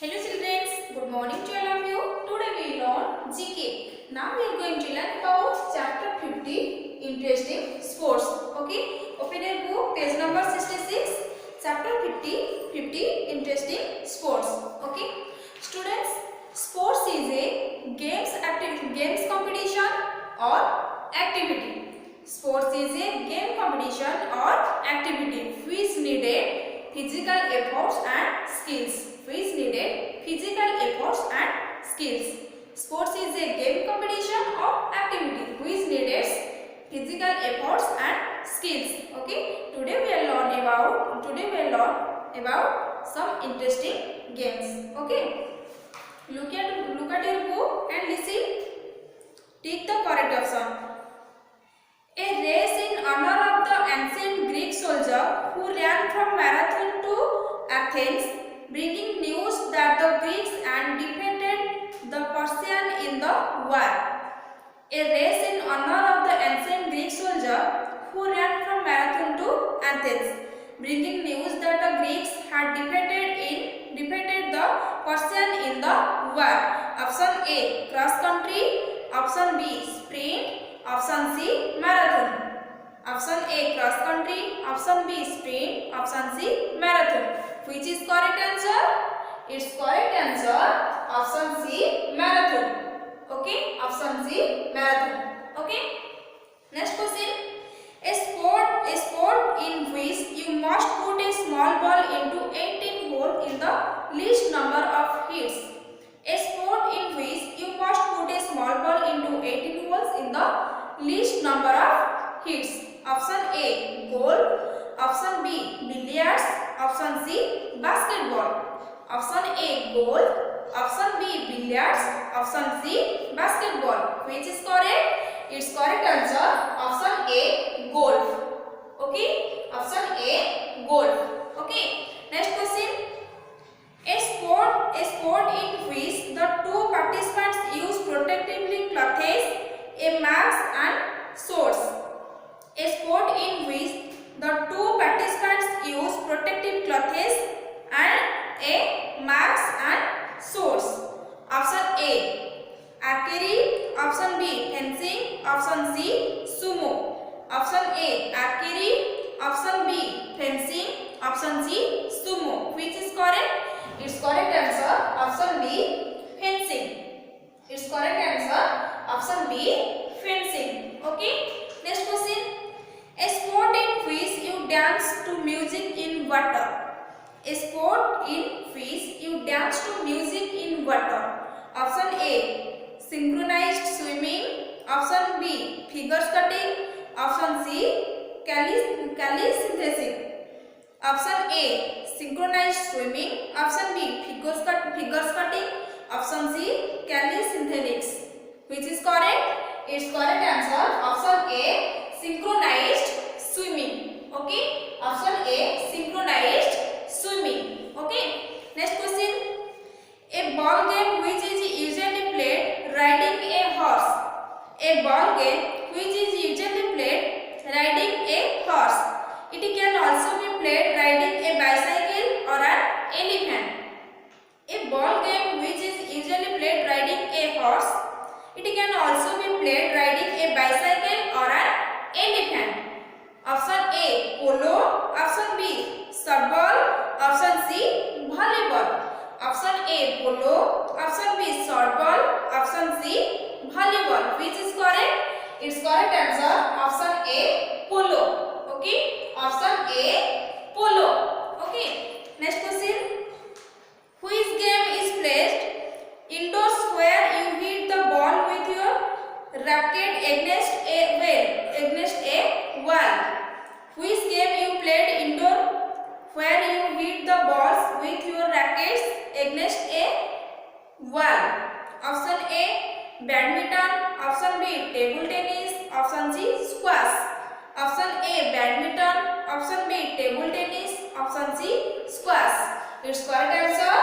Hello children, good morning to all of you. Today we learn GK. Now we are going to learn about chapter 50, interesting sports. Okay, open your book, page number 66, chapter 50, interesting sports. Okay, students, sports is a games competition or activity. Sports is a game competition or activity which needed physical efforts and skills. Sports is a game competition or activity which needs physical efforts and skills. Okay. Today we will learn about some interesting games. Okay. Look at your book and listen. Take the correct option. A race in honor of the ancient Greek soldier who ran from Marathon to Athens, bringing news that the Greeks and defeated the Persians in the war. A race in honor of the ancient Greek soldier who ran from Marathon to Athens, bringing news that the Greeks had defeated the Persians in the war. Option A, cross country. Option B, sprint. Option C, marathon. Option A, cross country. Option B, sprint. Option C, marathon. Which is correct answer? Its correct answer, option C, marathon. Okay, option C, marathon. Okay. Next question. A sport in which you must put a small ball into 18 holes in the least number of hits. A sport in which you must put a small ball into 18 holes in the least number of hits. Option A, golf. Option B, billiards. Option C, basketball. Option A, golf. Option B, billiards. Option C, basketball. Which is correct? Its correct answer, option A, golf. Okay? Option A, golf. Okay? Next question. A sport in which the two participants use protectively clothes, a mace and swords. A sport in which the two participants use protective clothes and a mace and swords. Option A, archery. Option B, fencing. Option C, sumo. Option A, archery. Option B, fencing. Option C, sumo. Which is correct? Its correct answer, option B, fencing. Its correct answer, option B, fencing. Okay. Next question. A sport in which you dance to music in water. A sport in which you dance to music in water. Option A, synchronized swimming. Option B, figure skating. Option C, calisthenics. Option A, synchronized swimming. Option B, figure skating. Option C, calisthenics. Which is correct? Its correct answer, option A, synchronized swimming. Okay? Option A, synchronized swimming. Okay? Next question. A ball game which is usually played riding a horse. A ball game which is usually played riding a horse. It can also be played riding a bicycle or an elephant. A ball game which is usually played riding a horse. It can also be played riding a bicycle or an elephant. Option A, polo. Option B, softball. Option C, volleyball. Option A, polo. Option B, softball. Option C, volleyball. Which is correct? Its correct answer, option A, polo. Okay, option A, polo. Okay, next question. Which game is played indoors where you hit the ball with your racket against a wall? Which game you played indoor where you hit the balls with your rackets against a wall? Option A, badminton. Option B, table tennis. Option C, squash. Option A, badminton. Option B, table tennis. Option C, squash. Its correct answer,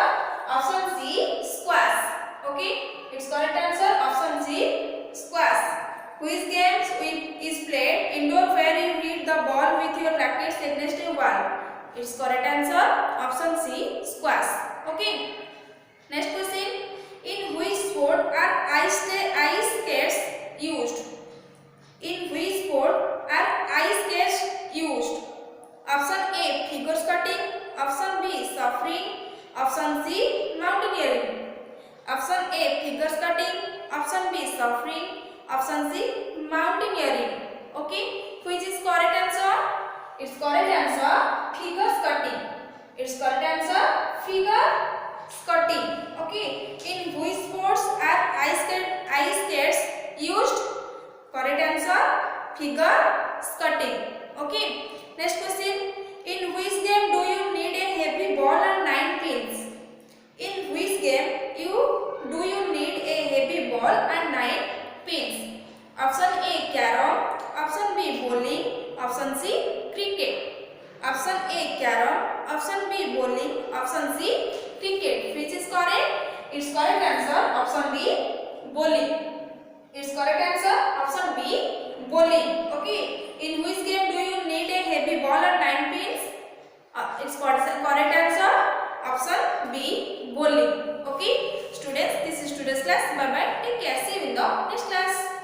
option C, squash. Okay, its correct answer, option C, squash. Which games is played indoor where you hit the ball with your rackets against a wall? Its correct answer, option C, squash. Okay. suffering. Option C, mountaineering. Option A, figure skating. Option B, suffering. Option C, mountaineering. Okay, which is correct answer? Its correct answer, figure skating. Its correct answer, figure skating. Okay, in which sports are ice skates used? Correct answer, figure skating. Okay, next question. In which game do you need a heavy ball and 9 pins? In which game do you need a heavy ball and 9 pins? Option A, carom. Option B, bowling. Option C, cricket. Option A, carom. Option B, bowling. Option C, cricket. Which is correct? Its correct answer, option B, bowling. Its correct answer, option B, bowling. Okay. In which game do you need a heavy ball and 9 pins? Its correct answer, option B, bowling. Okay. Students, this is today's class. Bye bye. Take care. See you in the next class.